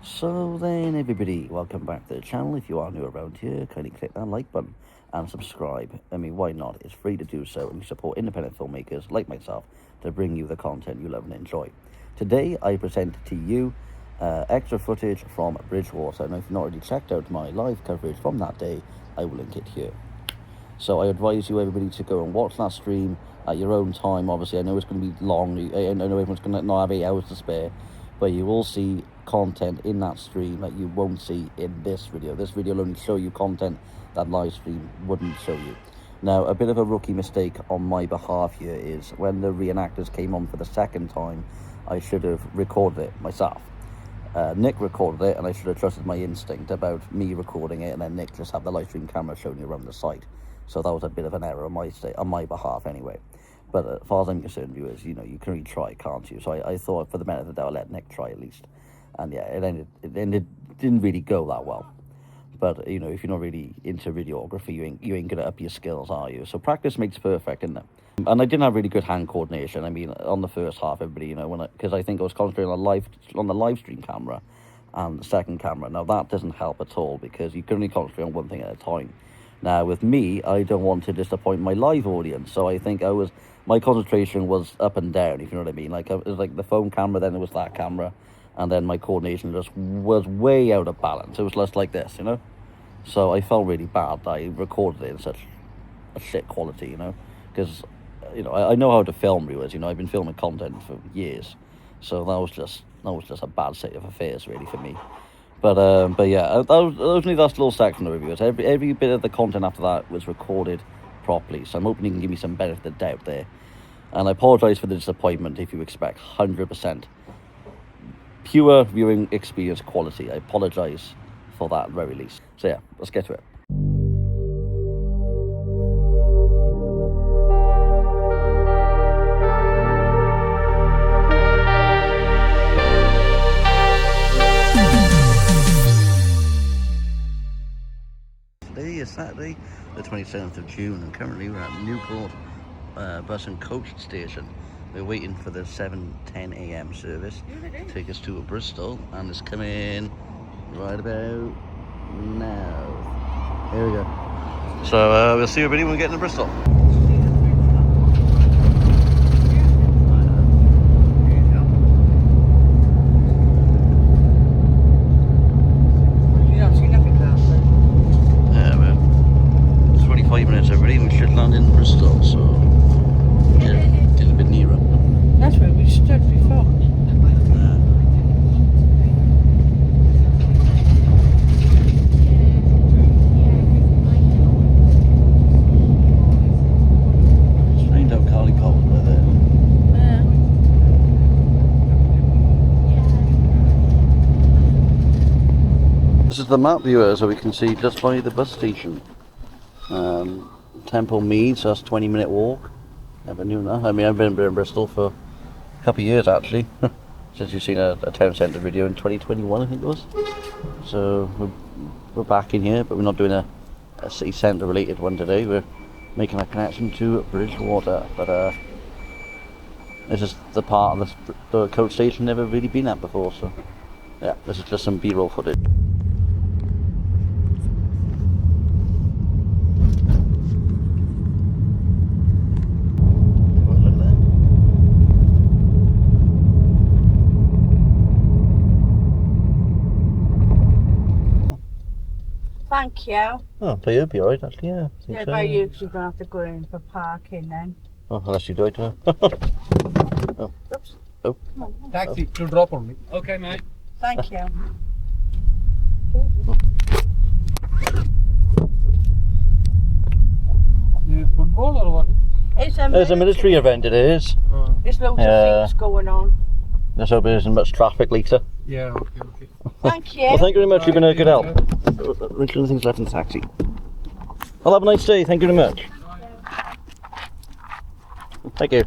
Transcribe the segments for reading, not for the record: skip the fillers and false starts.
So then everybody, welcome back to the channel. If you are new around here, kindly click that like button and subscribe. I mean, why not? It's free to do so, and you support independent filmmakers like myself to bring you the content you love and enjoy. Today I present to you extra footage from Bridgewater, and if you've not already checked out my live coverage from that day, I will link it here. So I advise you, everybody, to go and watch that stream at your own time. Obviously, I know it's going to be long. I know everyone's going to not have 8 hours to spare, but you will see content in that stream that you won't see in this video. This video will only show you content that live stream wouldn't show you. Now, a bit of a rookie mistake on my behalf here is when the reenactors came on for the second time, I should have recorded it myself. Nick recorded it, and I should have trusted my instinct about me recording it, and then Nick just have the live stream camera showing you around the site. So that was a bit of an error on my behalf anyway. But as far as I'm concerned, viewers, you know, you can really try, can't you? So I thought for the benefit of the doubt, I'll let Nick try at least. And yeah, it didn't really go that well. But, you know, if you're not really into videography, you ain't gonna up your skills, are you? So practice makes perfect, isn't it? And I didn't have really good hand coordination. I mean, on the first half, everybody, you know, because I think I was concentrating on the live stream camera and the second camera. Now that doesn't help at all because you can only concentrate on one thing at a time. Now with me, I don't want to disappoint my live audience, so I think my concentration was up and down, if you know what I mean. Like it was like the phone camera, then it was that camera, and then my coordination just was way out of balance. It was just like this, you know. So I felt really bad that I recorded it in such a shit quality, you know, because you know I know how to film viewers. You know, I've been filming content for years, so that was just a bad state of affairs really for me. But yeah, that was only that little section of reviews. Every bit of the content after that was recorded properly, so I'm hoping you can give me some benefit of the doubt there. And I apologise for the disappointment if you expect 100% pure viewing experience quality. I apologise for that at the very least. So yeah, let's get to it. Today is Saturday, the 27th of June, and currently we're at Newport bus and coach station. We're waiting for the 7:10 a.m. service to take us to Bristol, and it's coming right about now. Here we go. So we'll see everybody when we get into Bristol. This is the map, viewers, so we can see just by the bus station. Temple Mead, so that's a 20-minute walk. Never knew that. I mean, I've been in Bristol for a couple of years actually, since you've seen a town centre video in 2021, I think it was. So we're back in here, but we're not doing a city centre related one today. We're making a connection to Bridgewater, but this is the part of the coach station never really been at before. So yeah, this is just some B-roll footage. Thank you. Oh, for you, it'll be alright actually, yeah. Yeah, by you, because you're going to have to go in for parking then. Oh, unless you do it, huh? Oh. Oops. Oh. Taxi to drop only. Okay, mate. Thank you. Football or what? It's a military event, it is. There's loads of things going on. Let's hope there isn't much traffic later. Yeah, okay. Thank you. Well, thank you very much, you've been a good help. Richard, things left in the taxi. Well, have a nice day, thank you very much. Thank you.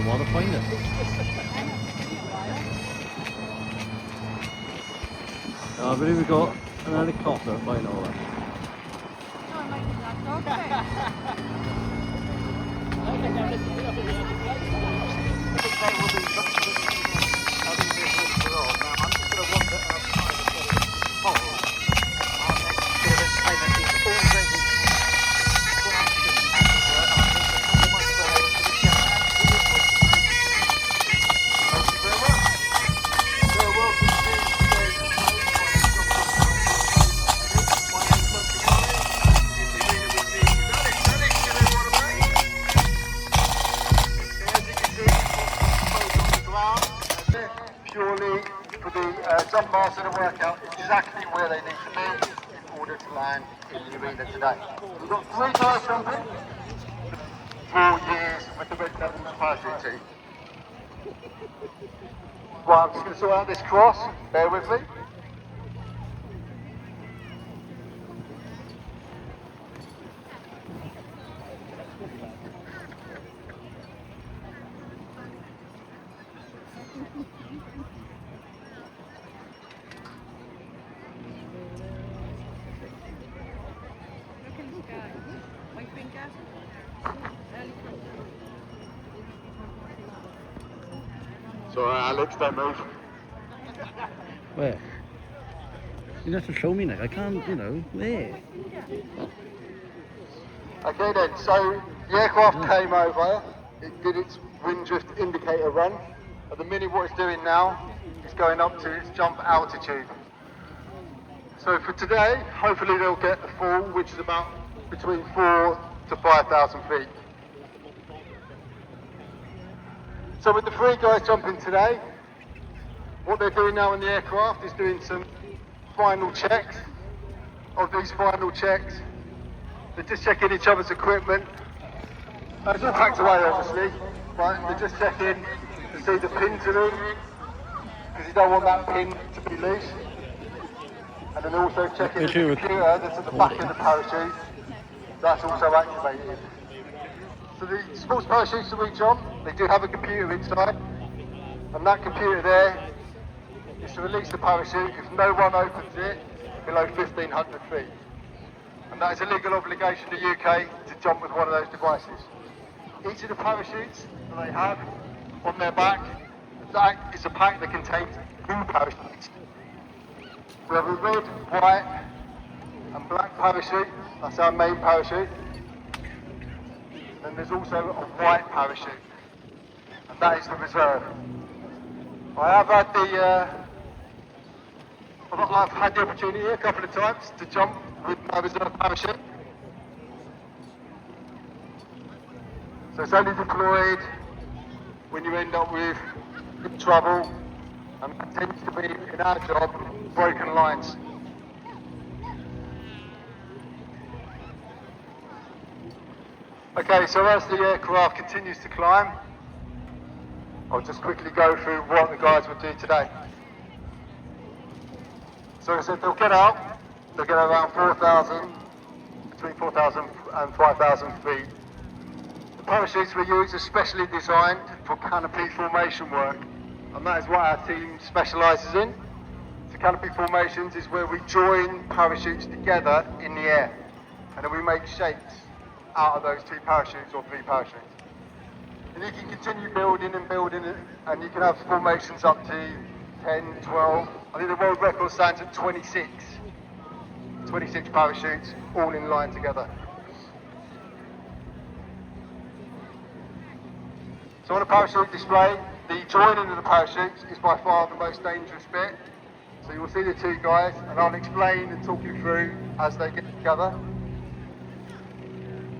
while to find it. I believe we got an helicopter flying over. Purely for the jump master to work out exactly where they need to be in order to land in the arena today. We've got 3 guys jumping, 4 years with the Red Devils parachute team. Right, I'm just going to sort out this cross, bear with me. Sorry, Alex, don't move. Where? You have to show me now. I can't, you know, where? Okay then, so the aircraft came over, it did its wind drift indicator run. At the minute what it's doing now, it's going up to its jump altitude. So for today, hopefully they'll get the fall, which is about between 4,000 to 5,000 feet. So with the 3 guys jumping today, what they're doing now in the aircraft is doing some final checks. Of these final checks, they're just checking each other's equipment. It's all packed away obviously, but they're just checking to see the pins are in, because you don't want that pin to be loose. And then also checking the computer that's at the back of the parachute, that's also activated. So the sports parachutes that we jump, they do have a computer inside, and that computer there is to release the parachute if no one opens it below 1,500 feet. And that is a legal obligation in the UK to jump with one of those devices. Each of the parachutes that they have on their back, that is a pack that contains 2 parachutes. We have a red, white and black parachute, that's our main parachute. Then there's also a white parachute, and that is the reserve. I have had I've had the opportunity a couple of times to jump with my reserve parachute. So it's only deployed when you end up with trouble, and that tends to be, in our job, broken lines. Okay, so as the aircraft continues to climb, I'll just quickly go through what the guys will do today. So as I said, they'll get around 4,000, between 4,000 and 5,000 feet. The parachutes we use are specially designed for canopy formation work, and that is what our team specialises in. So canopy formations is where we join parachutes together in the air, and then we make shapes out of those 2 parachutes or 3 parachutes. And you can continue building and building it, and you can have formations up to 10, 12. I think the world record stands at 26 parachutes all in line together. So on a parachute display, the joining of the parachutes is by far the most dangerous bit. So you will see the 2 guys, and I'll explain and talk you through as they get together.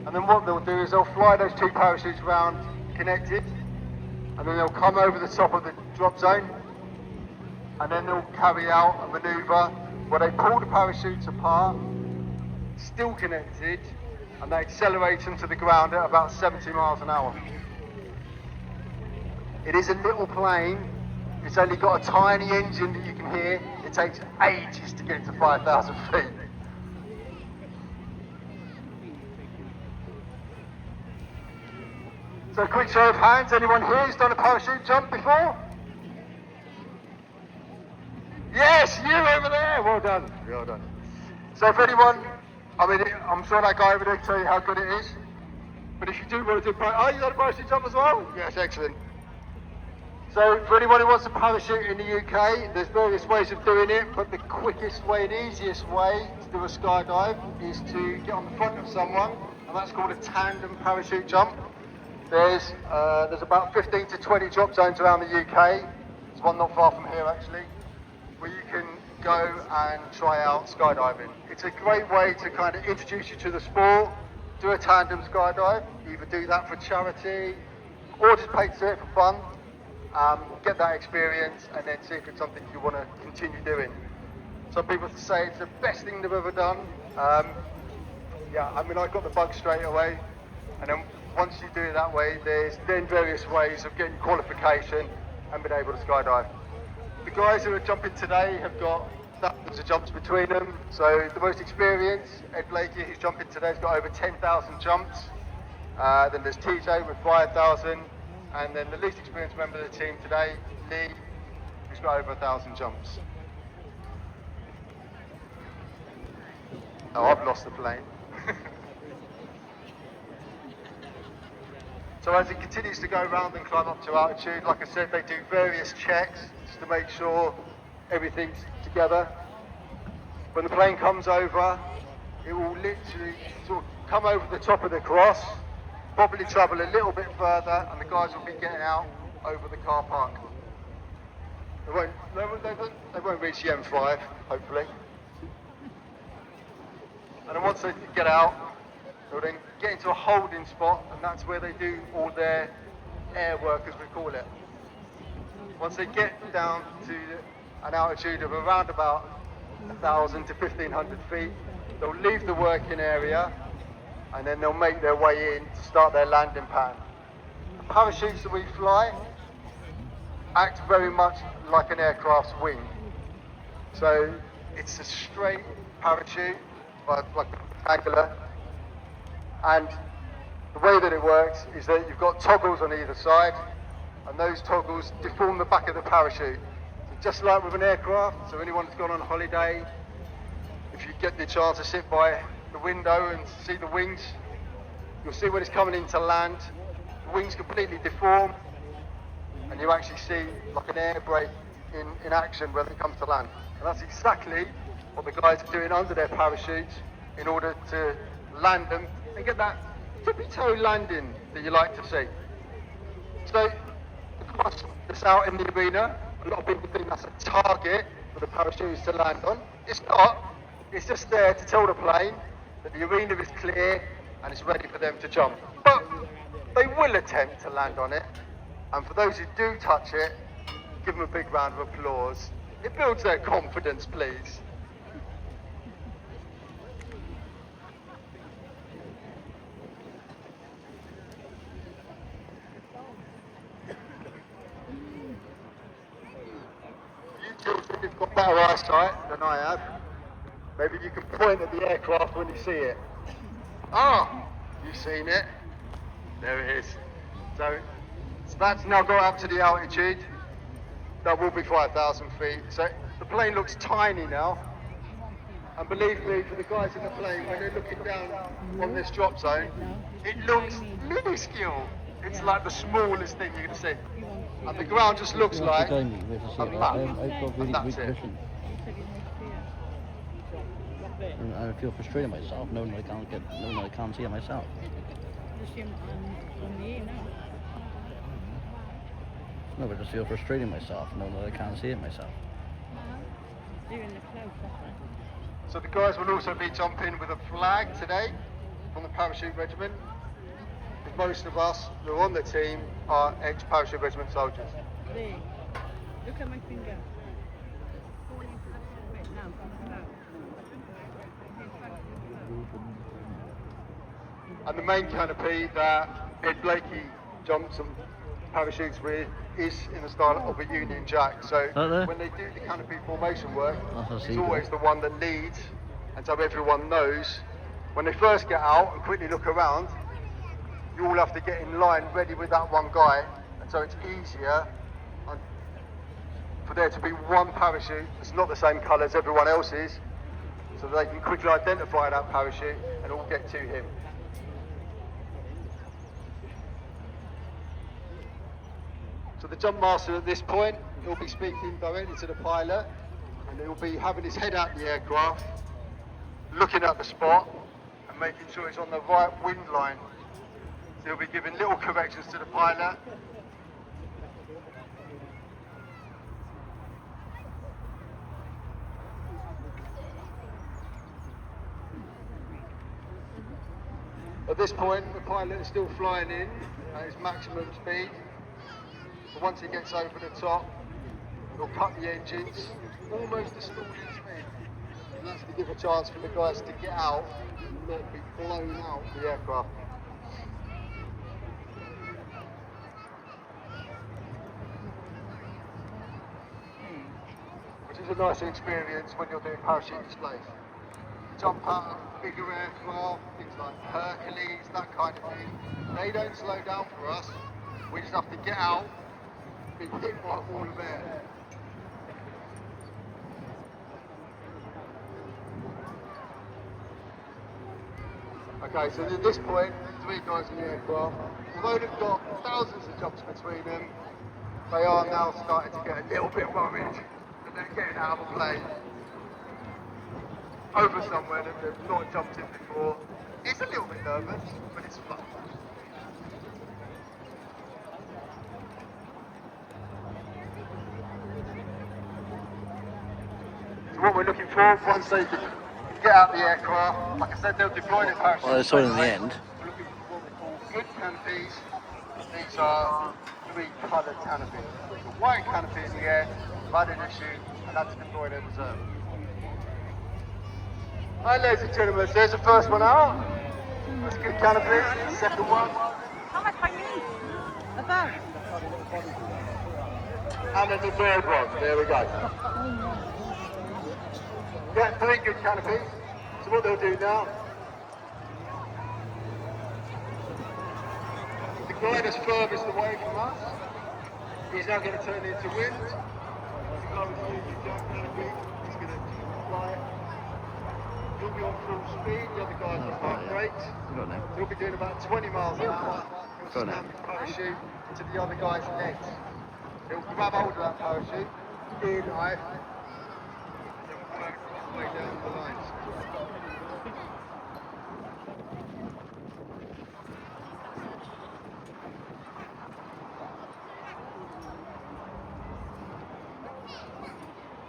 And then what they'll do is they'll fly those 2 parachutes around connected, and then they'll come over the top of the drop zone, and then they'll carry out a manoeuvre where they pull the parachutes apart, still connected, and they accelerate them to the ground at about 70 miles an hour. It is a little plane, it's only got a tiny engine that you can hear. It takes ages to get to 5,000 feet. So quick show of hands, anyone here who's done a parachute jump before? Yes, you over there, well done, well done. So if anyone, I mean, I'm sure that guy over there can tell you how good it is, but if you do want to do, oh, you done a parachute jump as well? Yes, excellent. So for anyone who wants to parachute in the UK, there's various ways of doing it, but the quickest way and easiest way to do a skydive is to get on the front of someone, and that's called a tandem parachute jump. There's about 15 to 20 drop zones around the UK. There's one not far from here actually, where you can go and try out skydiving. It's a great way to kind of introduce you to the sport, do a tandem skydive, either do that for charity, or just pay to do it for fun. Get that experience and then see if it's something you want to continue doing. Some people say it's the best thing they've ever done. Yeah, I mean, I got the bug straight away, and then once you do it that way, there's then various ways of getting qualification and being able to skydive. The guys who are jumping today have got thousands of jumps between them. So the most experienced, Ed Blakey, who's jumping today, has got over 10,000 jumps. Then there's TJ with 5,000. And then the least experienced member of the team today, Lee, who's got over 1,000 jumps. Oh, I've lost the plane. So as it continues to go around and climb up to altitude, like I said, they do various checks just to make sure everything's together. When the plane comes over, it will literally sort of come over the top of the cross, probably travel a little bit further, and the guys will be getting out over the car park. They won't reach the M5, hopefully. And then once they get out, they'll then get into a holding spot, and that's where they do all their air work, as we call it. Once they get down to an altitude of around about 1,000 to 1,500 feet, they'll leave the working area, and then they'll make their way in to start their landing pattern. The parachutes that we fly act very much like an aircraft's wing. So it's a straight parachute, like rectangular, and the way that it works is that you've got toggles on either side, and those toggles deform the back of the parachute. So just like with an aircraft, so anyone who's gone on holiday, if you get the chance to sit by the window and see the wings, you'll see when it's coming in to land, the wings completely deform, and you actually see like an air brake in action when it comes to land. And that's exactly what the guys are doing under their parachutes in order to land them and get that tippy-toe landing that you like to see. So the cross that's out in the arena, a lot of people think that's a target for the parachutes to land on. It's not. It's just there to tell the plane that the arena is clear and it's ready for them to jump. But they will attempt to land on it, and for those who do touch it, give them a big round of applause. It builds their confidence, please. You children have got better eyesight than I have. Maybe you can point at the aircraft when you see it. Ah, you've seen it. There it is. So that's now got up to the altitude. That will be 5,000 feet. So the plane looks tiny now. And believe me, for the guys in the plane, when they're looking down on this drop zone, it looks minuscule. It's like the smallest thing you're going to see. And the ground just looks like a lap. And that's it. And I feel frustrated myself, knowing that I can't see it myself. No, but I just feel frustrated myself, knowing that I can't see it myself. So the guys will also be jumping with a flag today from the parachute regiment. Because most of us who are on the team are ex-parachute regiment soldiers. Look at my finger. And the main canopy that Ed Blakey jumps and parachutes with is in the style of a Union Jack. So when they do the canopy formation work, it's always the one that leads, and so everyone knows when they first get out and quickly look around, you all have to get in line ready with that one guy, and so it's easier for there to be one parachute that's not the same colour as everyone else's, so they can quickly identify that parachute and all get to him. So the jump master at this point, he'll be speaking directly to the pilot, and he'll be having his head out the aircraft, looking at the spot and making sure it's on the right wind line. So he'll be giving little corrections to the pilot. At this point, the pilot is still flying in at his maximum speed. But once he gets over the top, he'll cut the engines, almost to stalling speed. And that's to give a chance for the guys to get out and not be blown out the aircraft. Which is a nice experience when you're doing parachute displays. Jump out of bigger aircraft, things like Hercules, that kind of thing. They don't slow down for us. We just have to get out, be hit by a wall of air. Okay, so at this point, three guys in the aircraft, although they've got thousands of jumps between them, they are now starting to get a little bit worried that they're getting out of a plane over somewhere that they've not jumped in before. It's a little bit nervous, but it's fun. So what we're looking for, once they get out the aircraft, like I said, they'll deploy the parachute. Well, I saw it in the end. We're looking for what we call good canopies. These are three coloured canopies. The white canopy in the air, right in the chute, and that's deployed in reserve. Hi ladies and gentlemen, so there's the first one out. That's good canopy. Second one. How much by me? Above. And then the third one. There we go. Yeah, three good canopies. So what they'll do now, the guy that's furthest away from us, he's now going to turn into wind. The guy with the new jump canopy, he's going to fly it. He'll be on full speed, the other guy's on half brakes. He'll be doing about 20 miles an hour. He'll snap his parachute into the other guy's legs. He'll grab hold of that parachute, gear knife, and then work his way down the lines.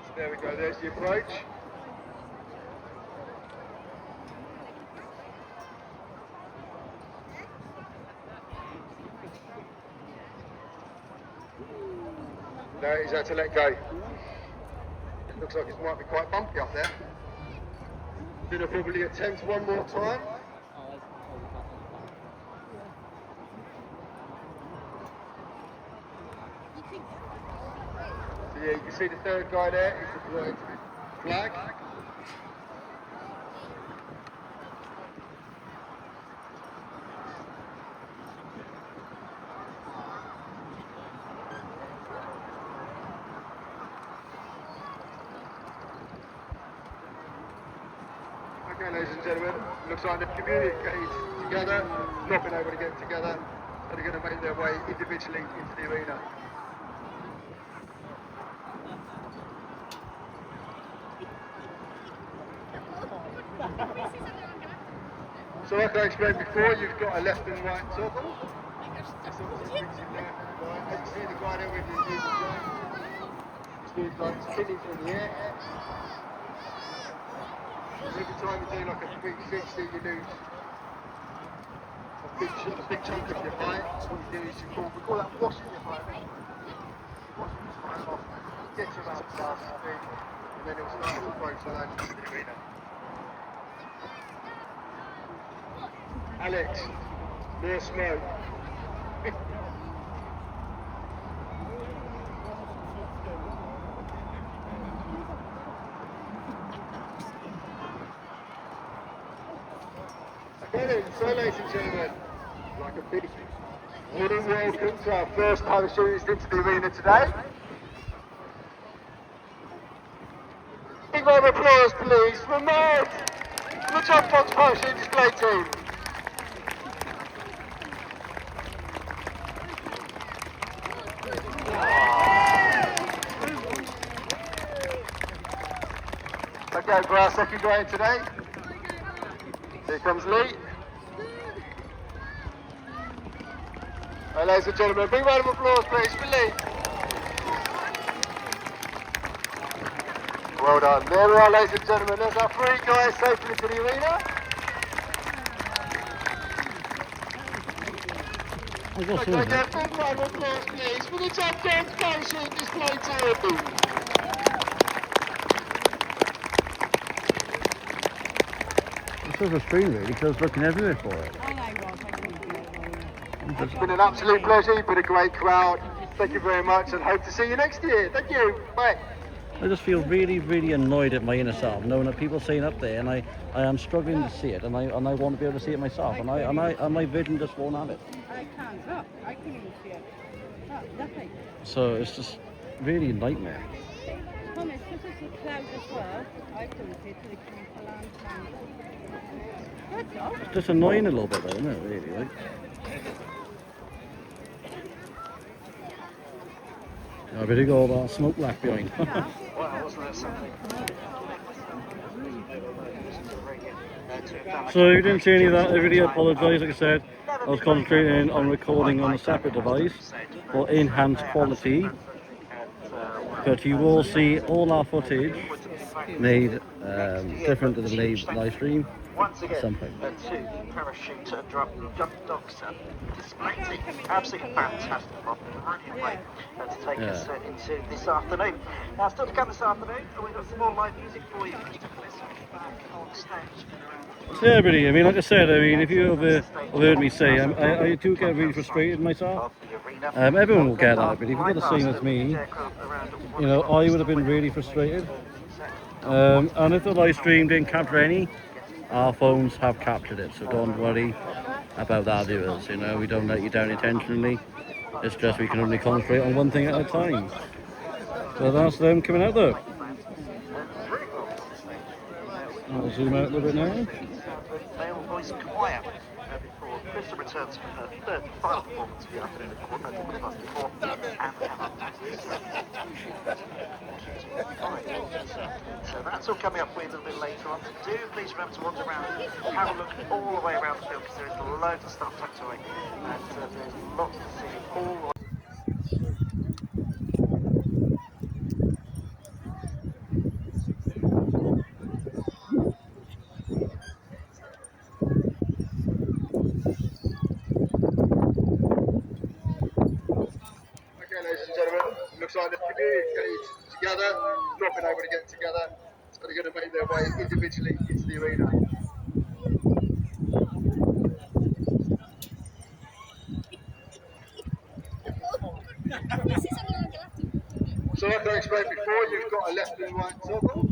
So there we go, there's the approach. No, he's had to let go. It looks like it might be quite bumpy up there. Gonna probably attempt one more time. So yeah, you can see the third guy there. He's deployed flag. Okay, ladies and gentlemen, looks like they've communicated together, not been able to get together, and they're going to make their way individually into the arena. So like I explained before, you've got a left and right toggle. As you see the guy there with his new jump. He's doing like spinning in the air. Every time you do like a 360, you lose a big chunk of your height. What you do is we call that washing your height. Washing your height off, get to about fast speed, and then it'll start to approach the land into the arena. Alex, more smoke. Okay then, so ladies and gentlemen, Like a big warm welcome to our first parachutist into the arena today. Big round of applause, please, for Matt, the Jump Box Parachute Display Team. Okay, for our second guy today, here comes Lee. Ladies and gentlemen, big round of applause please for Lee. Well done. There we are, ladies and gentlemen. There's our three guys safely into the arena. Okay, now big round of applause please for the Jump Box Parachute Display Team. It's over screen really, because I was looking everywhere for it. It's been an absolute pleasure. You've been a great crowd. Thank you very much and hope to see you next year. Thank you. Bye. I just feel really, really annoyed at my inner self, knowing that people are saying up there, and I am struggling to see it, and I want to be able to see it myself, and my vision just won't have it. I can't. Look, I can't even see it. Look, nothing. So it's just really a nightmare. Thomas, this is the cloud as well. I couldn't see it till it came for land. That's all. It's just annoying a little bit, though, isn't it? Really, like. I better go about smoke left behind. So if you didn't see any of that, I really apologise. Like I said, I was concentrating on recording on a separate device for enhanced quality. But you will see all our footage made different to the live stream. Once again, a two parachute jump docks display team. Absolutely fantastic, brilliant way to take us into this afternoon. Now, still to come this afternoon, we've got some more live music for you. Back on stage. Yeah, everybody. I mean, like I said, if you have heard me say, I do get really frustrated myself. Everyone will get that, but if you've got the same as me, you know, I would have been really frustrated. And if the live stream didn't capture any, our phones have captured it, so don't worry about that, viewers. You know, we don't let you down intentionally. It's just we can only concentrate on one thing at a time. So that's them coming out there. I'll zoom out a little bit now. Male voice choir before Krista returns for her third and final performance of the afternoon at 4:04 So that's all coming up for you a little bit later on. So do please remember to wander around, have a look all the way around the field because there is loads of stuff tucked away and there's lots to see all the way. Looks like the community is getting together, not been able to get together, so they're going to make their way individually into the arena. So like I explained before, you've got a left and right toggle.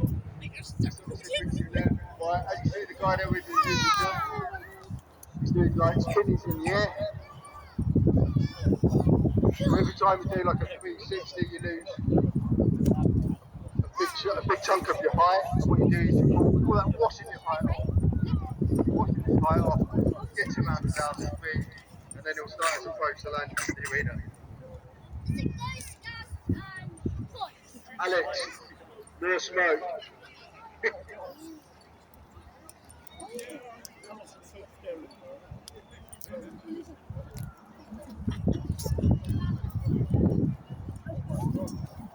Right, as you see the guy there with the jump, he's doing like spinnies in the air. So every time you do like a 360, you lose a big chunk of your height. And what you do is you call that washing your height off. Washing this height off, get to around 1,000 feet, and then it'll start to approach the land into the arena. Alex, no smoke.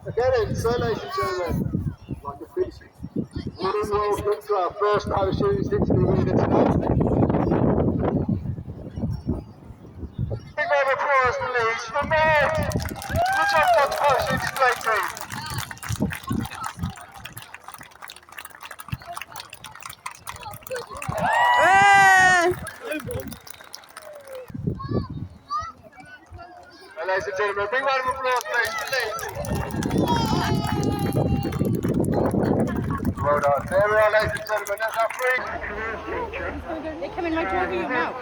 Okay then, so ladies and gentlemen, like a fish, warm welcome to our first parachutist into the arena tonight. Big round of applause please for Matt, the Jump Box Parachute Display Team. Ladies and gentlemen, big round of applause please for Lee. Well done. There we are, ladies and gentlemen. That's our free. They come in right over your mouth.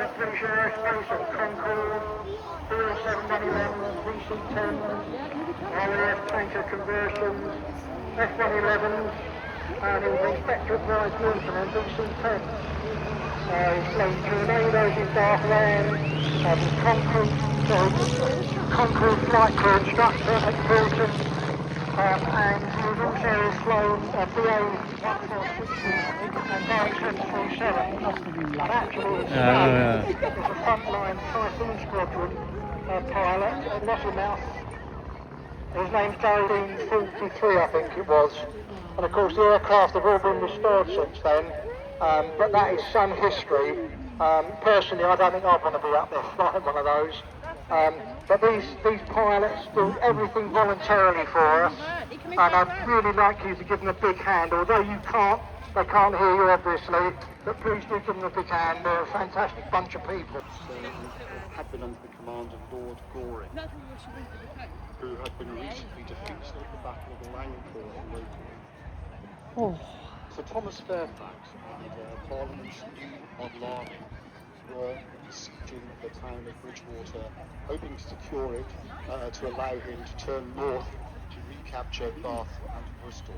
Tanker conversions, F111s, and it was Inspector Advised Wilson on DC-10. He's flown tornadoes in Dark Land, concrete flight crew instructor at Hilton, and he's also flown BA 146 and Boeing 737. And actually, it's a frontline Typhoon Squadron pilot at Lossiemouth. His name's Geraldine 43, I think it was. And of course the aircraft have all been restored since then. But that is some history. Personally, I don't think I'd want to be up there flying one of those. But these pilots do everything voluntarily for us. And I'd really like you to give them a big hand, although they can't hear you obviously, but please do give them a big hand. They're a fantastic bunch of people. Had been under the command of Lord Goring, who had been recently defeated at the Battle of Langport locally. So Thomas Fairfax and Parliament's new model army were besieging the town of Bridgewater, hoping to secure it to allow him to turn north to recapture Bath and Bristol.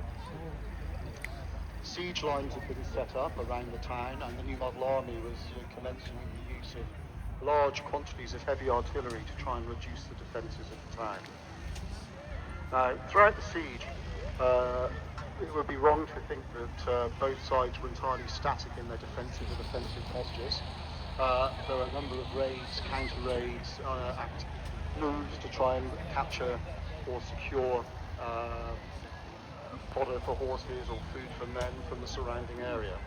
Siege lines had been set up around the town, and the new model army was commencing the use of large quantities of heavy artillery to try and reduce the defences of the town. Now, throughout the siege, it would be wrong to think that both sides were entirely static in their defensive and offensive postures. There were a number of raids, counter-raids, active moves to try and capture or secure fodder for horses or food for men from the surrounding area.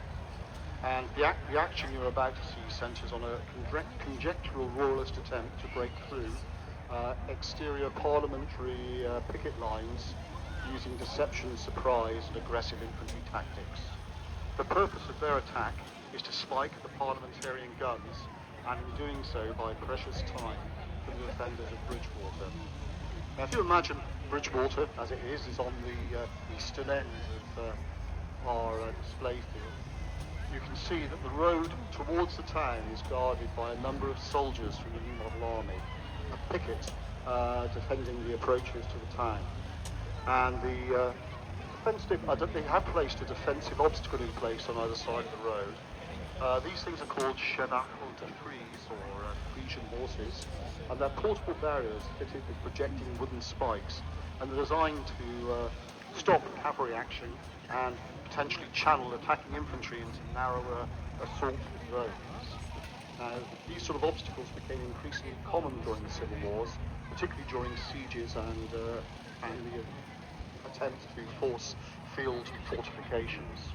And the action you're about to see centres on a conjectural royalist attempt to break through exterior parliamentary picket lines using deception, surprise and aggressive infantry tactics. The purpose of their attack is to spike the parliamentarian guns, and in doing so buy precious time for the defenders of Bridgewater. Now if you imagine Bridgewater as it is on the eastern end of our display field, you can see that the road towards the town is guarded by a number of soldiers from the new model army, a picket defending the approaches to the town. And the they have placed a defensive obstacle in place on either side of the road. These things are called chevaux de frise, or Frisian horses, and they're portable barriers fitted with projecting wooden spikes, and they're designed to stop cavalry action and potentially channel attacking infantry into narrower assault zones. Now, these sort of obstacles became increasingly common during the civil wars, particularly during sieges and the attempts to force field fortifications.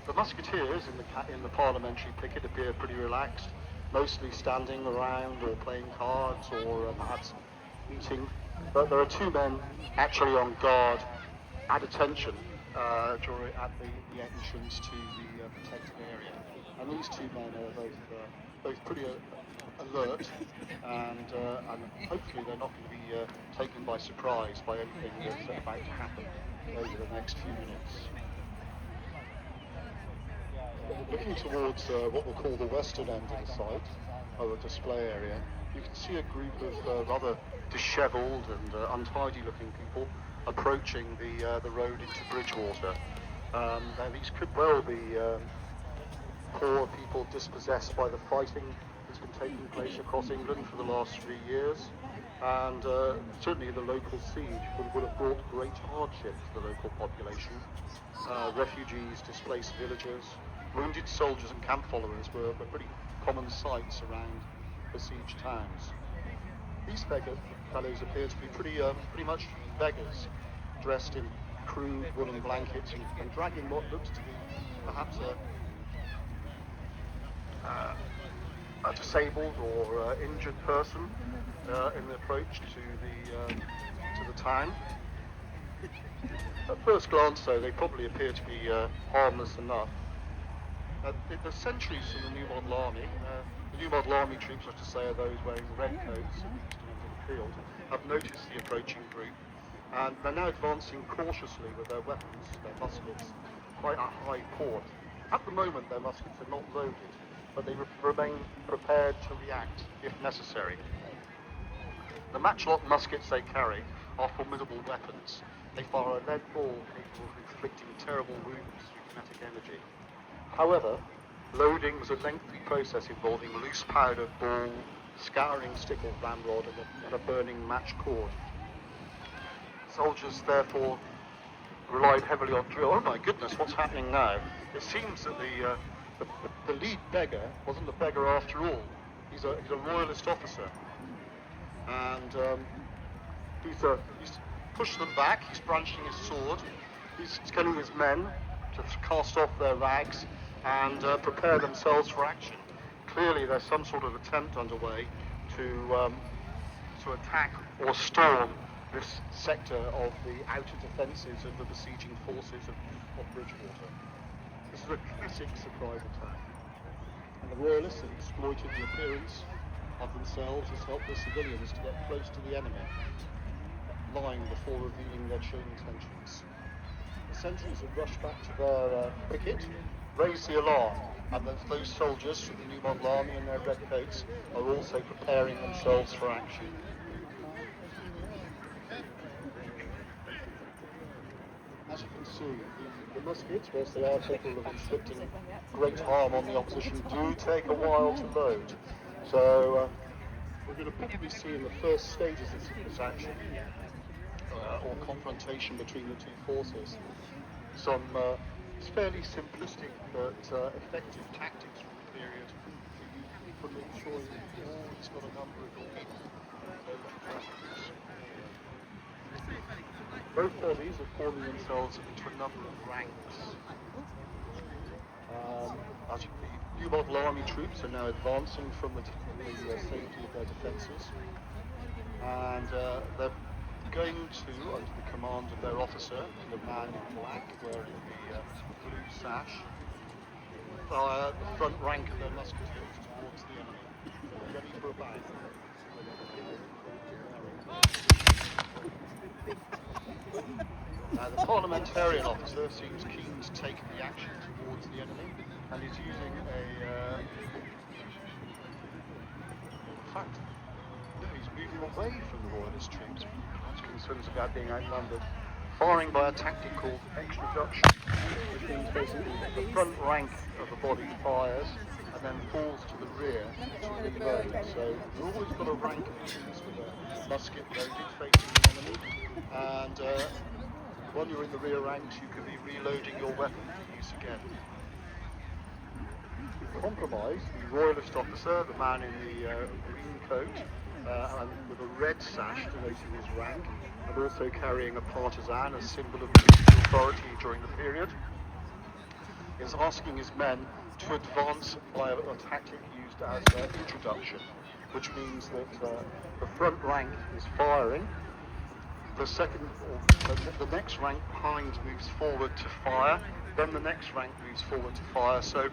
The musketeers in the parliamentary picket appear pretty relaxed, mostly standing around or playing cards or perhaps eating. But there are two men actually on guard at attention at the entrance to the protected area. And these two men are both pretty alert, and hopefully they're not going to be taken by surprise by anything that's about to happen over the next few minutes. Looking towards what we'll call the western end of the site, or the display area, you can see a group of rather dishevelled and untidy-looking people approaching the road into Bridgewater. Now these could well be poor people dispossessed by the fighting that's been taking place across England for the last 3 years, and certainly the local siege would have brought great hardship to the local population. Refugees, displaced villagers, wounded soldiers and camp followers were pretty common sights around besieged towns. These fellows appear to be pretty much beggars, dressed in crude woolen blankets and dragging what looks to be perhaps a disabled or injured person in the approach to the town. At first glance, though, they probably appear to be harmless enough. The sentries from the new model army, the new model army troops, I have to say, are those wearing red coats into the field, have noticed the approaching group, And they're now advancing cautiously with their weapons, their muskets, quite a high port. At the moment, their muskets are not loaded, but they remain prepared to react if necessary. The matchlock muskets they carry are formidable weapons. They fire a lead ball capable of inflicting terrible wounds through kinetic energy. However, loading was a lengthy process involving loose powder, ball, scouring stick or ramrod, and a burning match cord. Soldiers therefore relied heavily on drill. Oh my goodness, what's happening now? It seems that the lead beggar wasn't a beggar after all. He's a royalist officer, and he's pushed them back. He's brandishing his sword. He's telling his men to cast off their rags and prepare themselves for action. Clearly, there's some sort of attempt underway to attack or storm this sector of the outer defences of the besieging forces of Bridgewater. This is a classic surprise attack, and the royalists have exploited the appearance of themselves as helpless civilians to get close to the enemy, lying before revealing their true intentions. The sentries have rushed back to their picket, raised the alarm, and those soldiers from the New Model Army in their red coats are also preparing themselves for action. As you can see, the muskets, whilst they are capable of inflicting great harm on the opposition, do take a while to load. So we're going to probably see in the first stages of this action, or confrontation between the two forces, some fairly simplistic but effective tactics from the period for ensuring he's got a number of both bodies are forming themselves into a number of ranks. As the New Model Army troops are now advancing from the safety of their defences, and they're going to, under the command of their officer, the man in black wearing the blue sash, fire the front rank of their musketeers towards the enemy, ready for a battle. The parliamentarian officer seems keen to take the action towards the enemy, and is using in fact, no, he's moving away from the royalist troops. He's concerns about being outnumbered, firing by a tactic called extraduction, which means basically the front rank of the body fires and then falls to the rear to reload. So you've always got a rank of troops with a musket loaded facing the enemy, and when you're in the rear ranks, you can be reloading your weapon for use again. Compromise, the royalist officer, the man in the green coat, and with a red sash denoting his rank, and also carrying a partisan, a symbol of authority during the period, is asking his men to advance by a tactic used as introduction, which means that the front rank is firing, the next rank behind moves forward to fire, then the next rank moves forward to fire. So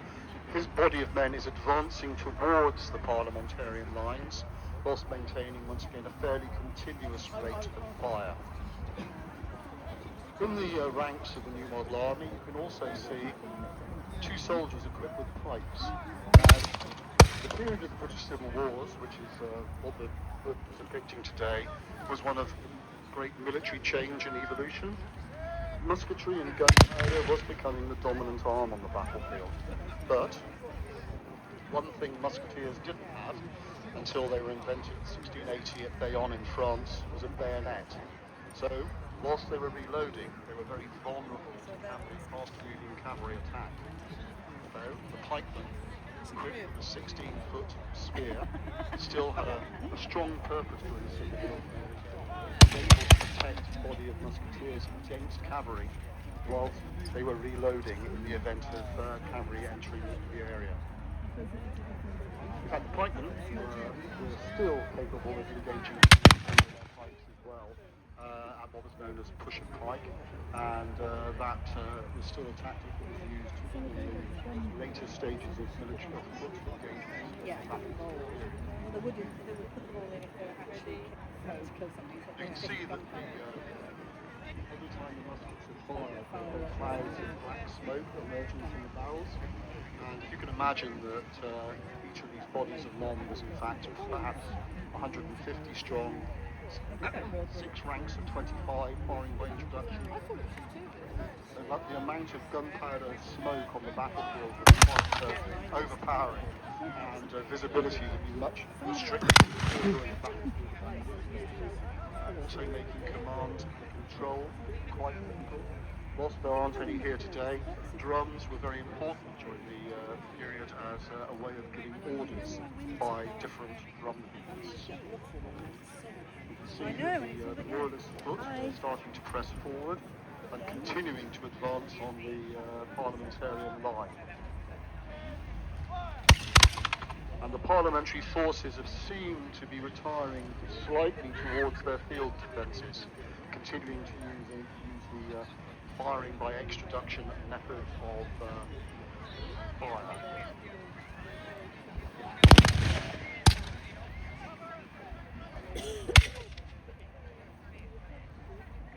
his body of men is advancing towards the parliamentarian lines, whilst maintaining once again a fairly continuous rate of fire. In the ranks of the New Model Army, you can also see two soldiers equipped with pikes. The period of the British Civil Wars, which is what the book is depicting today, was one of great military change and evolution. Musketry and gunpowder was becoming the dominant arm on the battlefield. But one thing musketeers didn't have until they were invented in 1680 at Bayonne in France was a bayonet. So whilst they were reloading, they were very vulnerable to fast-moving cavalry attack. So the pikeman, equipped with a 16-foot spear, still had a strong purpose to it, able to protect the body of musketeers against cavalry whilst they were reloading in the event of cavalry entering the area. In fact, the pikemen were still capable of engaging with their pikes as well, at what was known as push and pike, and that was still a tactic that was used in the later stages of military engagement. Yeah, well, they would put them all in if they were actually trying to kill somebody. You can see that time the muskets are fired, there are clouds of black smoke emerging from the barrels. And you can imagine that each of these bodies of men was in fact perhaps 150 strong, 6 ranks of 25 firing by introduction. So the amount of gunpowder smoke on the battlefield was quite overpowering, and visibility would be much restricted during the battlefield. Also making command and control quite difficult. Whilst there aren't any here today, drums were very important during the period as a way of giving orders by different drum beats. You can see the royalist foot starting to press forward and continuing to advance on the parliamentarian line. And the parliamentary forces have seemed to be retiring slightly towards their field defences, continuing to use the firing by extraduction method of fire.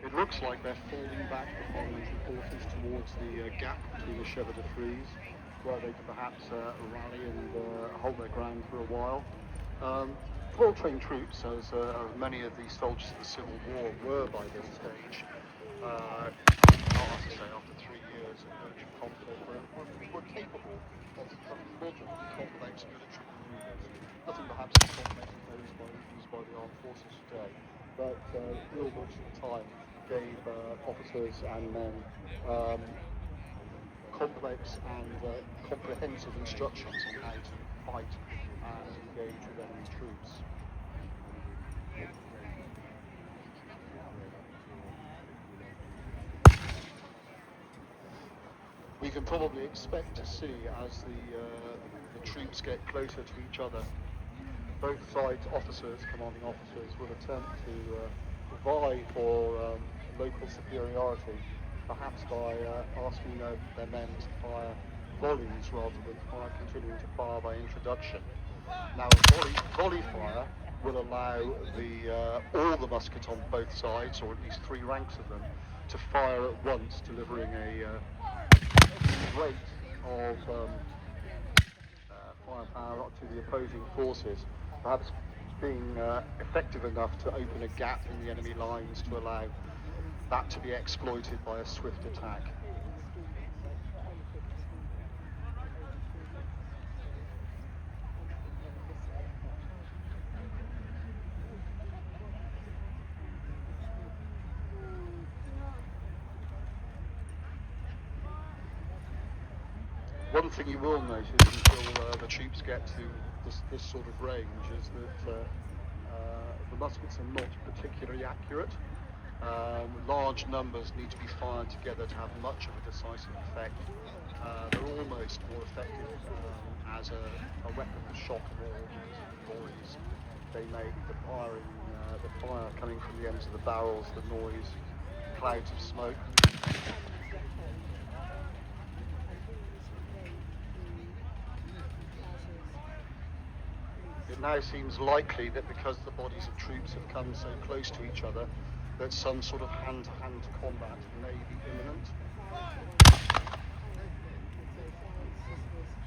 It looks like they're falling back the parliamentary forces towards the gap between the Chevaux de Frise, where they could perhaps rally and hold their ground for a while. Well-trained troops, as many of the soldiers of the Civil War were by this stage, after 3 years of military conflict, were capable of some modern complex military maneuvers. Nothing perhaps as complex as those used by the armed forces today, but real books at the time gave officers and men complex and comprehensive instructions on how to fight and engage with enemy troops. We can probably expect to see, as the troops get closer to each other, both sides' commanding officers, will attempt to vie for local superiority, perhaps by asking their men to fire volleys rather than continuing to fire by introduction. Now, volley fire will allow all the muskets on both sides, or at least 3 ranks of them, to fire at once, delivering a rate of firepower to the opposing forces, perhaps being effective enough to open a gap in the enemy lines to allow that to be exploited by a swift attack. One thing you will notice until the troops get to this sort of range is that the muskets are not particularly accurate. Large numbers need to be fired together to have much of a decisive effect. They're almost more effective as a weapon of shock and awe noise. They make the fire coming from the ends of the barrels, the noise, clouds of smoke. It now seems likely that because the bodies of troops have come so close to each other, that some sort of hand-to-hand combat may be imminent.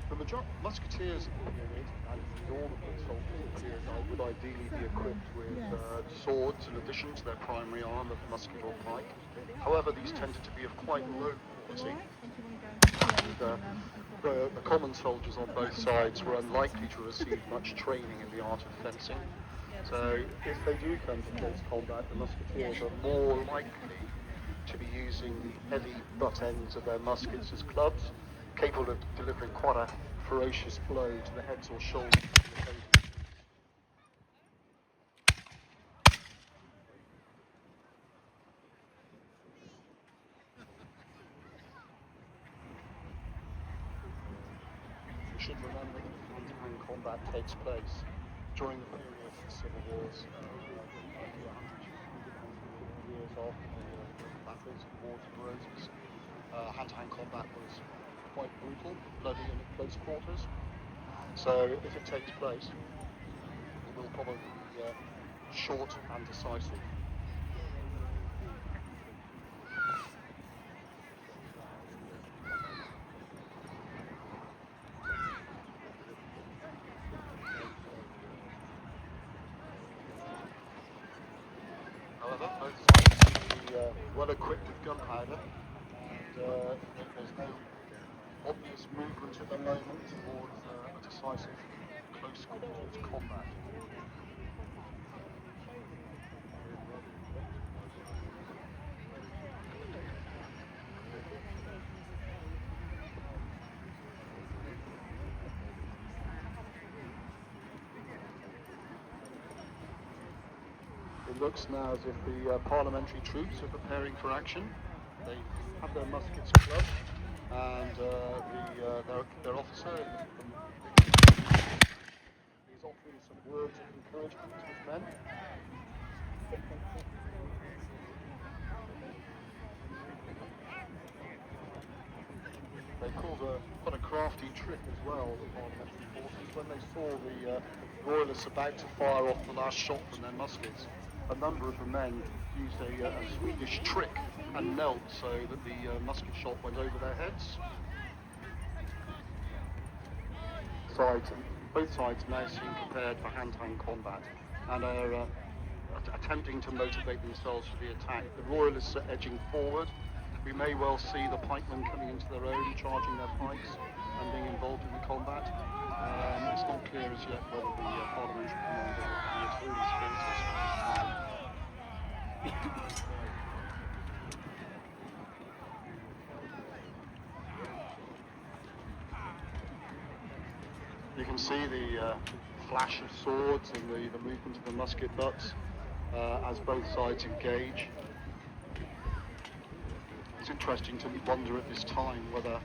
The musketeers of the period, and all of the soldiers of the period, would ideally be equipped with swords in addition to their primary arm of musket or pike. However, these tended to be of quite low quality. And, the common soldiers on both sides were unlikely to receive much training in the art of fencing. So if they do come to close combat, the musketeers are more likely to be using the heavy butt ends of their muskets as clubs, capable of delivering quite a ferocious blow to the heads or shoulders of the opposing. You should remember that hand-to-hand combat takes place during the period of the Civil Wars, 150 years after the battles of the Wars of the Roses. Hand-to-hand combat was quite brutal, bloody and at close quarters. So if it takes place, it will probably be short and decisive. however, both sides seem to be well equipped with gunpowder, and there's no obvious movement at the moment towards a decisive close quarters combat. It looks now as if the parliamentary troops are preparing for action. They have their muskets clubbed, and their officer is offering some words of encouragement to his men. They pulled quite a crafty trick as well, the parliamentary forces, when they saw the royalists about to fire off the last shot from their muskets. A number of the men used a Swedish trick and knelt so that the musket shot went over their heads. Both sides now seem prepared for hand-to-hand combat and are attempting to motivate themselves for the attack. The royalists are edging forward. We may well see the pikemen coming into their own, charging their pikes and being involved in the combat. It's not clear as yet whether the parliamentary commander will be at all forces. You can see the flash of swords and the movement of the musket butts as both sides engage. It's interesting to wonder at this time whether,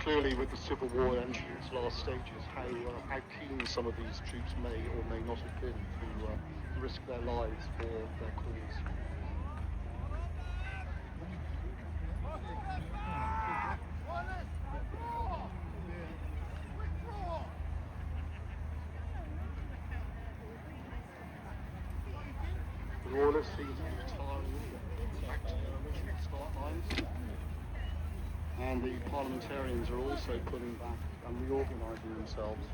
clearly with the Civil War entering its last stages, how keen some of these troops may or may not have been to risk their lives for their cause. The royalists seem to be retiring back to their original start lines, and the parliamentarians are also pulling back and reorganising themselves.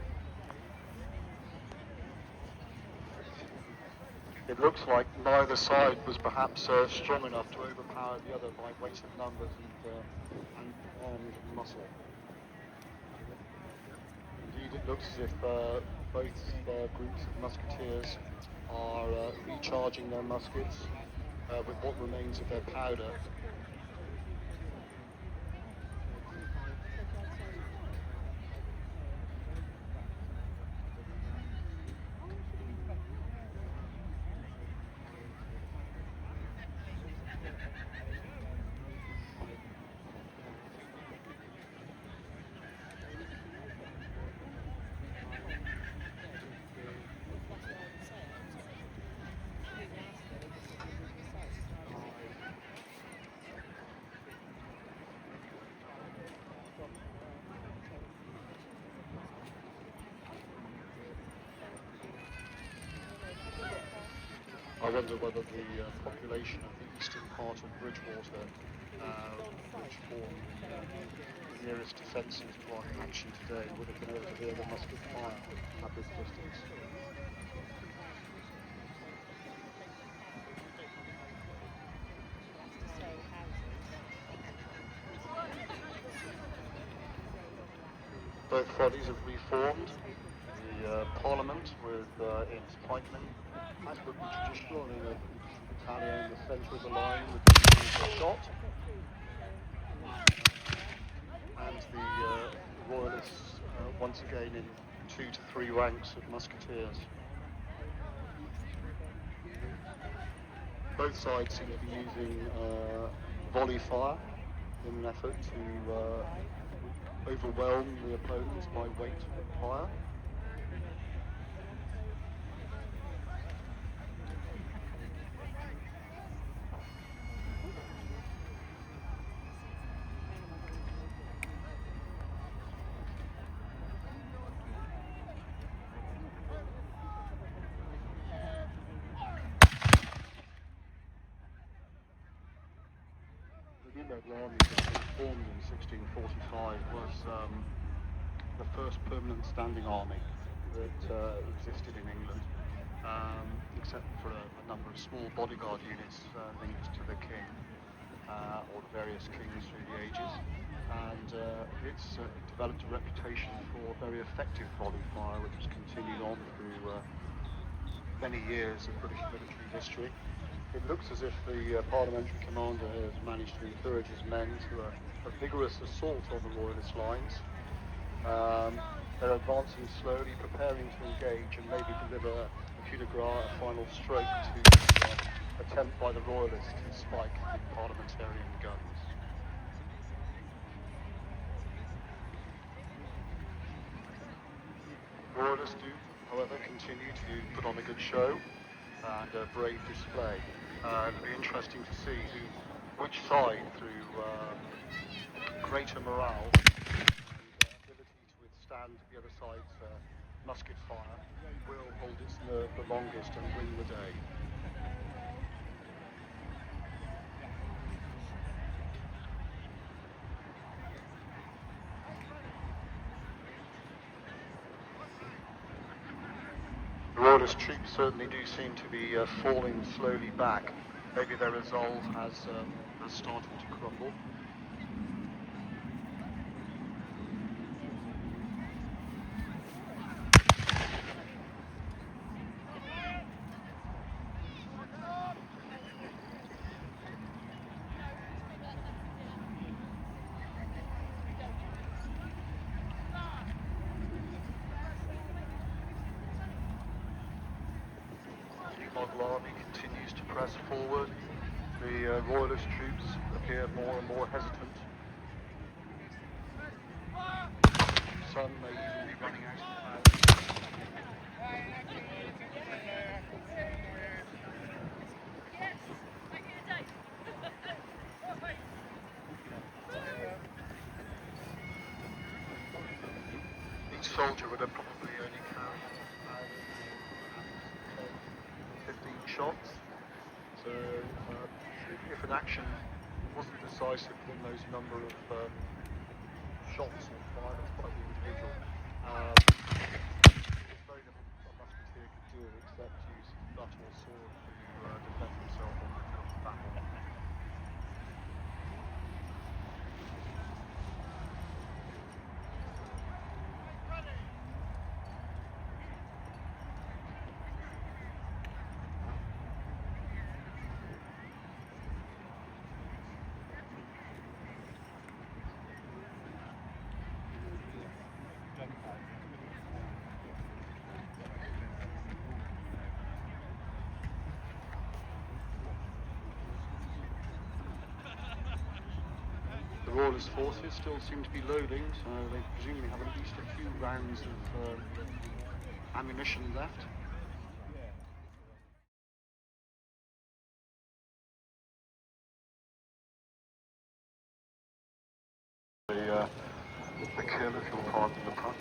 It looks like neither side was perhaps strong enough to overpower the other by weight of numbers and armed muscle. Indeed, it looks as if both groups of musketeers are recharging their muskets with what remains of their powder. I wonder whether the population of the eastern part of Bridgewater, which form the nearest defences to our action today, would have been able to hear the musket fire at this distance. Both bodies have reformed. The Parliament with its pikemen has looked traditional in a battalion in the centre of the line with the shot, and the royalists once again in 2 to 3 ranks of musketeers. Both sides seem to be using volley fire in an effort to overwhelm the opponents by weight of fire. The army that was formed in 1645 was the first permanent standing army. that existed in England, except for a number of small bodyguard units linked to the king or the various kings through the ages. And it's developed a reputation for very effective volley fire, which has continued on through many years of British military history. It looks as if the parliamentary commander has managed to encourage his men to a vigorous assault on the royalist lines. They're advancing slowly, preparing to engage and maybe deliver a coup de grace, a final stroke to the attempt by the royalists to spike the parliamentarian guns. Royalists do, however, continue to put on a good show and a brave display. It'll be interesting to see which side, through greater morale and ability to withstand the other side's musket fire, will hold its nerve the longest and win the day. The royalist troops certainly do seem to be falling slowly back. Maybe their resolve has started to crumble. Model army continues to press forward. The royalist troops appear more and more hesitant. Some may even be running out of powder. Each soldier would have probably only carried 15 shots. So if an action wasn't decisive in those number of shots or violence by the individual, there's very little a musketeer could do except use butt or sword to defend himself on the field of battle. The royalist forces still seem to be loading, so they presumably have at least a few rounds of ammunition left. The kill, if you'll pardon the pun.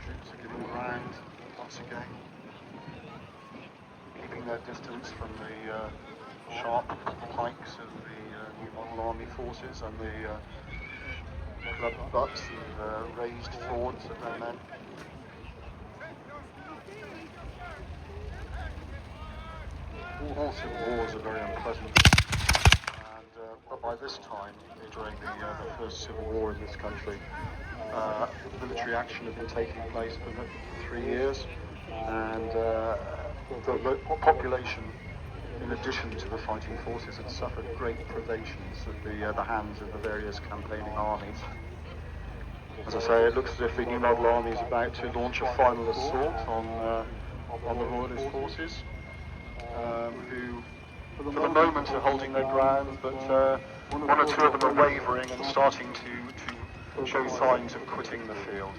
Troops are giving ground once again, keeping their distance from the sharp pikes of the new model army forces and the club butts and raised swords of their men. All civil wars are very unpleasant, and but by this time, during the first civil war in this country, military action had been taking place for 3 years, and the population, in addition to the fighting forces, had suffered great privations at the hands of the various campaigning armies. As I say, it looks as if the new model army is about to launch a final assault on the royalist forces. who for the moment are holding their ground, but one or two of them are wavering and starting to show signs of quitting the field.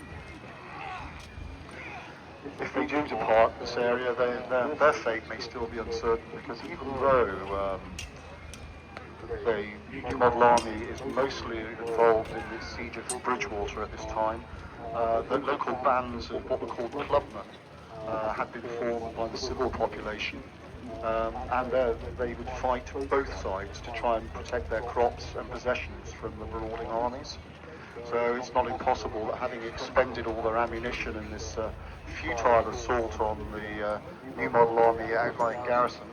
If they do depart this area, their fate may still be uncertain, because even though the New Model Army is mostly involved in the siege of Bridgewater at this time, the local bands of what were called clubmen had been formed by the civil population, and they would fight both sides to try and protect their crops and possessions from the marauding armies. So it's not impossible that, having expended all their ammunition in this futile assault on the New Model Army outlying garrison,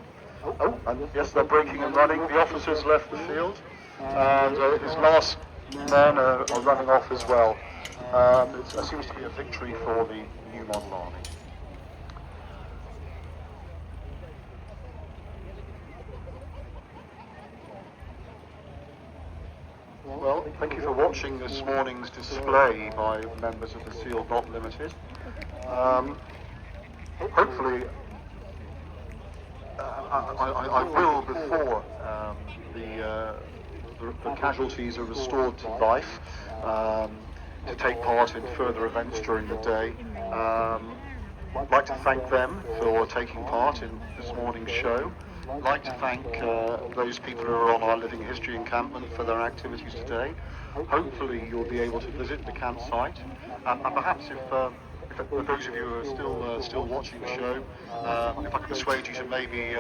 and yes, they're breaking and running. The officers left the field, and his last men are running off as well. It seems to be a victory for the New Model Army. Well, thank you for watching this morning's display by members of the Sealed Not Limited. Hopefully, I will, before the casualties are restored to life, to take part in further events during the day. I'd like to thank them for taking part in this morning's show. I'd like to thank those people who are on our Living History encampment for their activities today. Hopefully you'll be able to visit the campsite, and perhaps if for those of you who are still watching the show, if I could persuade you to maybe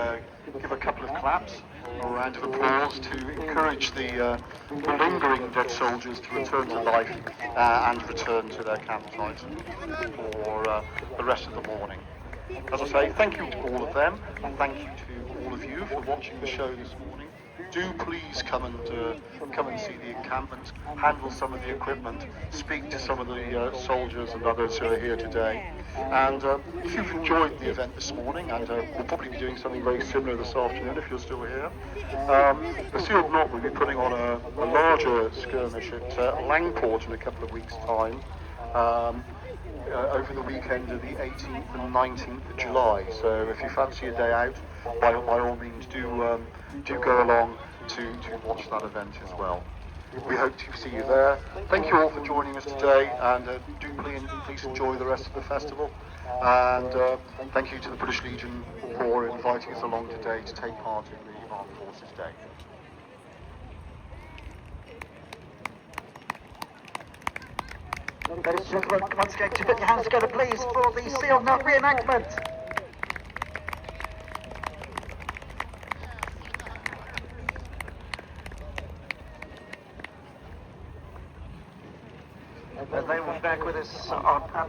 give a couple of claps or a round of applause to encourage the lingering dead soldiers to return to life and return to their campsite for the rest of the morning. As I say, thank you to all of them, and thank you to all of you for watching the show this morning. Do please come and see the encampment, handle some of the equipment, speak to some of the soldiers and others who are here today. And if you've enjoyed the event this morning, and we'll probably be doing something very similar this afternoon if you're still here, the Sealed Knot will be putting on a larger skirmish at Langport in a couple of weeks' time, over the weekend of the 18th and 19th of July. So if you fancy a day out, by all means do go along to watch that event as well. We hope to see you there. Thank you all for joining us today, and do please enjoy the rest of the festival. And thank you to the British Legion for inviting us along today to take part in the Armed Forces Day. Ladies and gentlemen, once again, to put your hands together, please, for the Sealed Knot reenactment. They will be back with us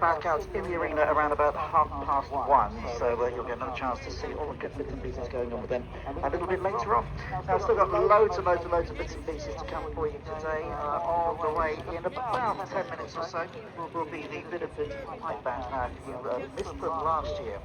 back out in the arena around about 1:30, so you'll get another chance to see all the good bits and pieces going on with them a little bit later on. Now, I've still got loads of bits and pieces to come for you today. On the way in about 10 minutes or so will be the Liverpool pipe band. Now, if you missed them last year,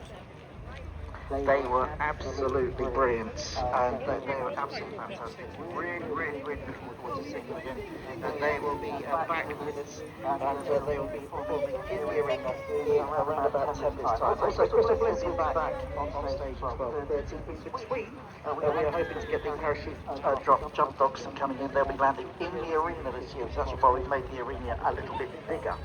they were absolutely brilliant, and they were absolutely fantastic. Really looking forward to seeing them again. And they will be back with us, and they will be performing in the arena in around about 10 minutes' time. Also, Christopher Bliss will be back on stage as well. 13 in between, we are hoping to get the parachute jump dogs coming in. They'll be landing in the arena this year, so that's why we've made the arena a little bit bigger.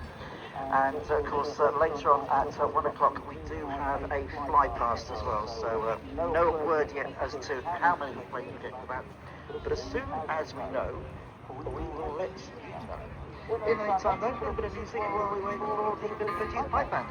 And of course, later on at 1 o'clock, we do have a fly past as well. So no word yet as to how many we can get for that. But as soon as we know, we will let you know. In the meantime, though, a little bit of music while we wait for the Liverpool pipe band.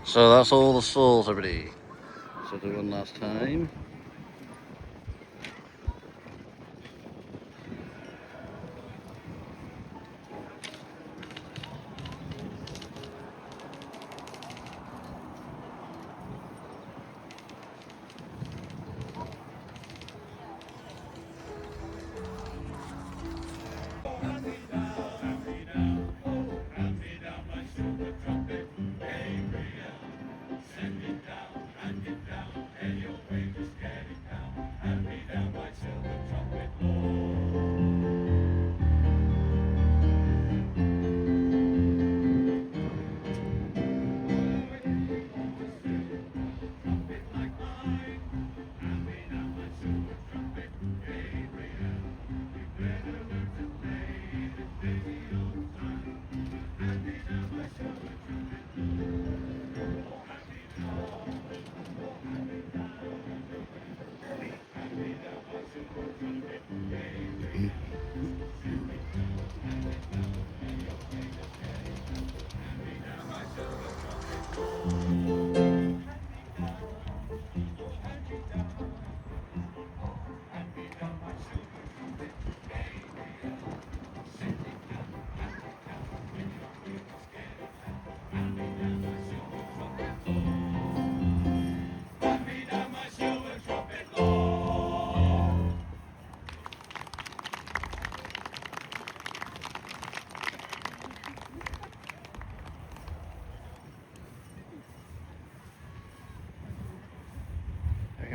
So that's all the souls, everybody. do one last time.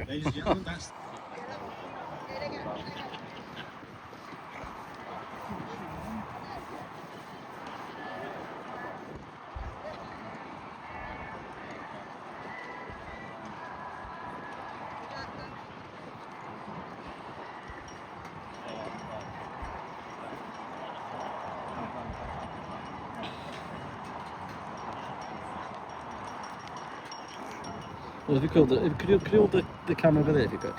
Ladies and gentlemen, that's... Well, if you could hold the camera over there if you could.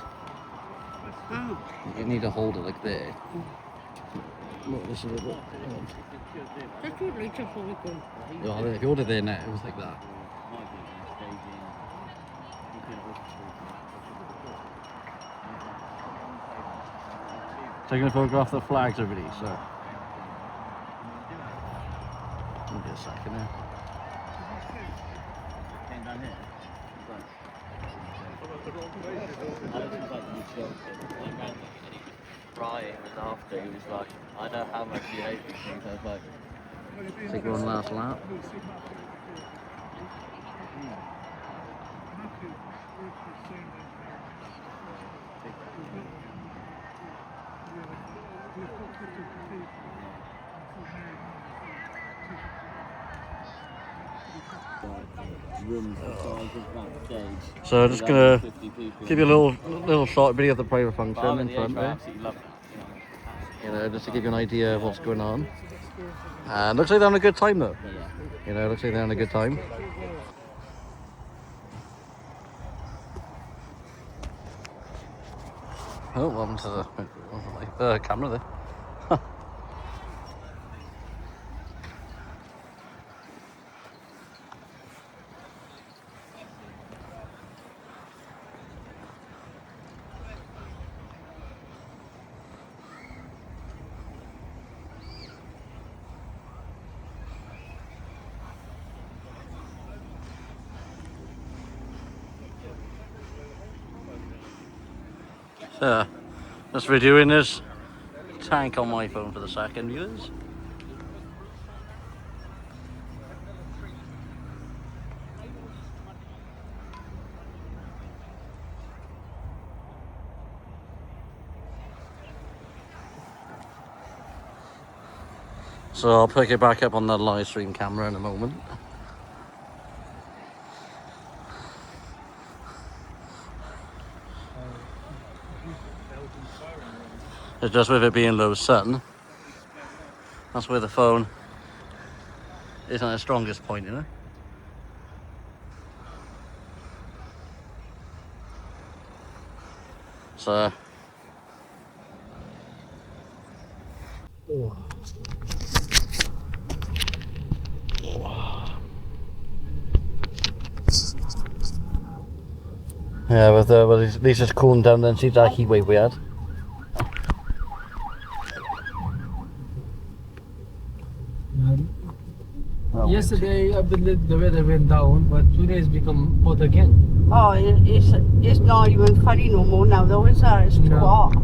Oh. You need to hold it like there. Look, this is it. Look. That's what Rachel probably going. Yeah, if you hold it there now, it was like that. Taking a photograph of the flags already, so. Give me a second now. Ryan was after, he was like, I know how much you hate these things. I was like, Take one last lap. So I'm just gonna give you a little short video of the private function in front there. You know, just to give you an idea of what's going on. And looks like they're having a good time though. You know, looks like they're having a good time. Oh, what happened to the camera there? So, just redoing this tank on my phone for the second, viewers. So I'll pick it back up on the live stream camera in a moment. It's just with it being low sun, that's where the phone isn't at its strongest point, you know? So... Yeah, well, at least it's cooling down then. See that heat wave we had. Yesterday, I believe the weather went down, but today it's become hot again. Oh, it's not even funny no more now though, is it? It's too No. hot.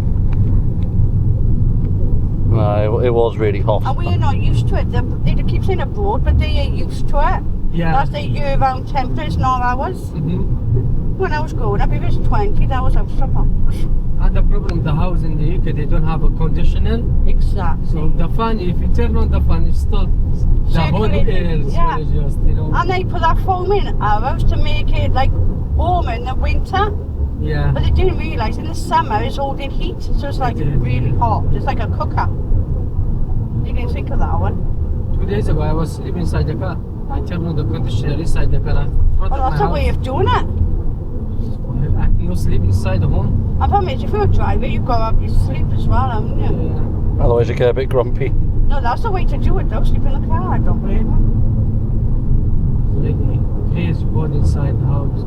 No, it was really hot. And we are not used to it. They keep saying abroad, but they are used to it. Yeah. That's the year-round temperature, it's not ours. Mm-hmm. When I was growing up, if it's 20, that was our summer. And the problem, the house in the UK, they don't have a conditioner. Exactly. So the fan, if you turn on the fan, it's still the whole air Circulating, is yeah. just, you know. And they put that foam in ours to make it like warm in the winter. Yeah. But they didn't realise in the summer it's holding heat, so it's like It is. really hot. It's like a cooker. You didn't think of that one. 2 days ago, I was sleeping inside the car. I turned on the conditioner inside the car. In front Well, of that's my a way house. of doing it. I can go sleep inside the home. And for me, if you're a driver, you've got to have your sleep as well, haven't you? Yeah. Otherwise you get a bit grumpy. No, that's the way to do it though, sleep in the car, I don't blame you. Really crazy board inside the house.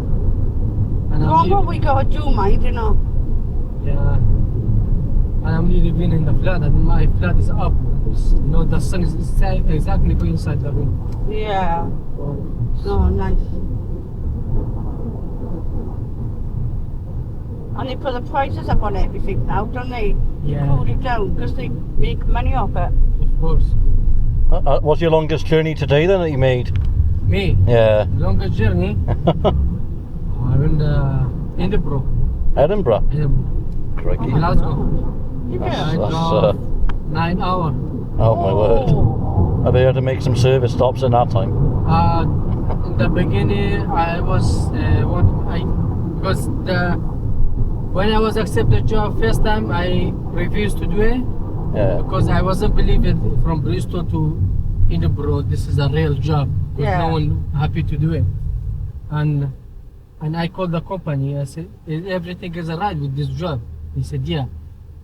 And Go on, what we got to do, mind, you know. Yeah. And I'm living in the flat, and my flat is up. You know, the sun is exactly going inside the room. Yeah. So, Oh, nice. And they put the prices up on everything now, don't they? Yeah. Cool it down, because they make money off it. of course. What's your longest journey today then that you made? Me, Yeah. longest journey. I'm in Edinburgh. Edinburgh. Crikey. Glasgow. Yeah. I That's, drove 9 hours. Oh my word. Have they had to make some service stops in that time? In the beginning, I was when I was accepted job first time, I refused to do it Yeah. because I wasn't believing from Bristol to Edinburgh this is a real job. Because Yeah. no one happy to do it, and I called the company. I said, everything is alright with this job. He said, yeah.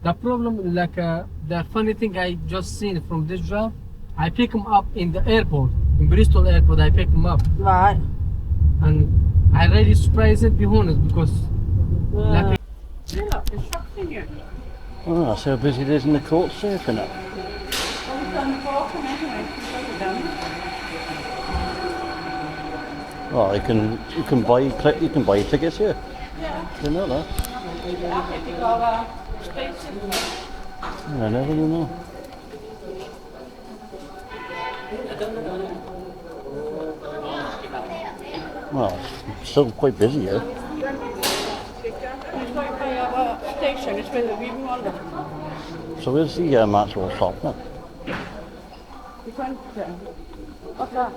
The problem, like the funny thing I just seen from this job, I pick him up in the airport, in Bristol airport. I pick him up, Right. and I really surprised to be honest because. Like, Look, it's shocking you. Oh, that's how busy it is in the court surfing it. Well, we've done the walking anyway. We've done it. Well, you can buy tickets here. Yeah. You know that? If you got spaces. I never know. Well, it's still quite busy here. It's like they have a station, it's where the people want them. So where's the actual shop then? You can't what's that?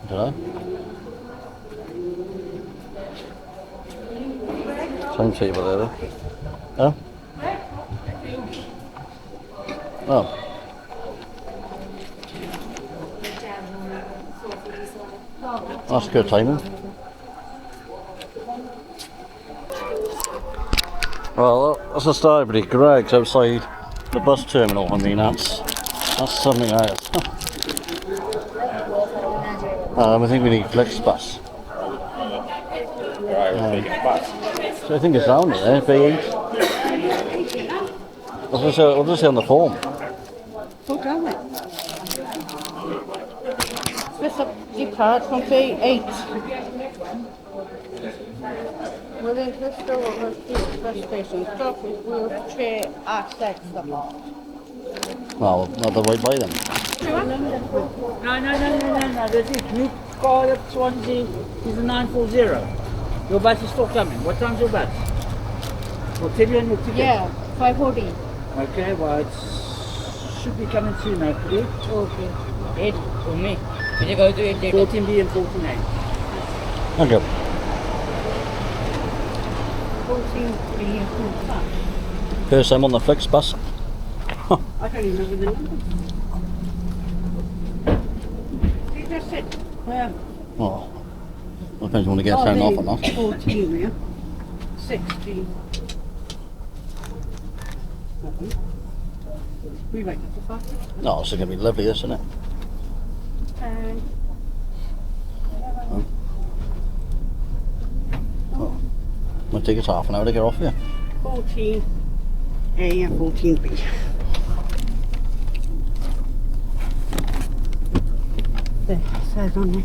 Dunno. Timetable there. Oh? Oh. That's good timing. Well, that's a start, everybody. Greg's outside the bus terminal. I mean, that's something else. I think we need FlixBus. So I think it's down there, B8. What does it say on the form? Go down it. This up depart from B8. Within Bristol or bus station, stop with wheelchair access support. Well, not the right by them. No, that's it. New call up Swansea is a 940. Your bus is still coming. What time's your bus? We'll tell you on your ticket. Yeah, 5:40. Okay, well, it should be coming soon, hopefully. Okay. 8 for me. Can you go to 8? 14B and 14A. Thank you. 14. First time on the FlixBus. I don't even remember the numbers. See, that's it. Where? Oh, depends when we get turned off or not. 14, yeah. 16. We wait at the back. No, it's going to be lovely, this, isn't it? And It'll take us half an hour to get off here. 14A and 14B. There, it says on there.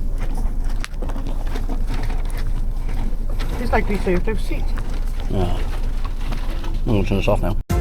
It's like we saved our seat. Yeah. I'm going to turn this off now.